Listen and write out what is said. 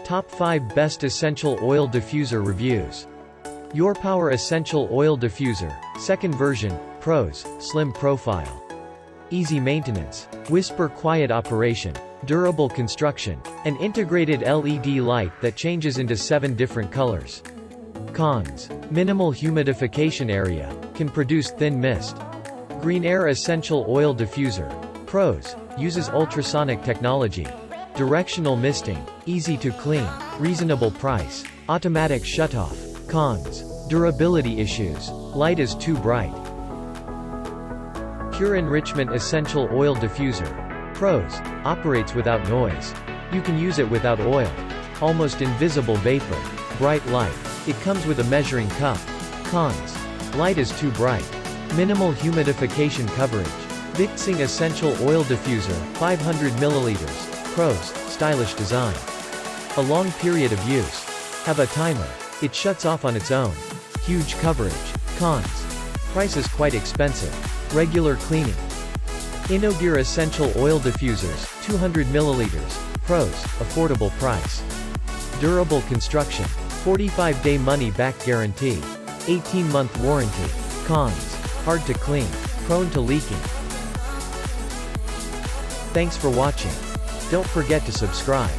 Top 5 Best Essential Oil Diffuser Reviews. Your Power Essential Oil Diffuser, second version. Pros: slim profile, easy maintenance, whisper quiet operation, durable construction, an integrated LED light that changes into 7 different colors. Cons: minimal humidification area, can produce thin mist. Green Air Essential Oil Diffuser. Pros: uses ultrasonic technology, directional misting, easy to clean, reasonable price, automatic shutoff. Cons: durability issues, light is too bright. Pure Enrichment Essential Oil Diffuser. Pros: operates without noise. You can use it without oil. Almost invisible vapor, bright light. It comes with a measuring cup. Cons: light is too bright. Minimal humidification coverage. Diffusing Essential Oil Diffuser, 500 ml. Pros: stylish design. A long period of use. Have a timer. It shuts off on its own. Huge coverage. Cons: price is quite expensive. Regular cleaning. Innogear Essential Oil Diffusers, 200 ml. Pros: affordable price. Durable construction. 45-day money-back guarantee. 18-month warranty. Cons: hard to clean. Prone to leaking. Thanks for watching. Don't forget to subscribe.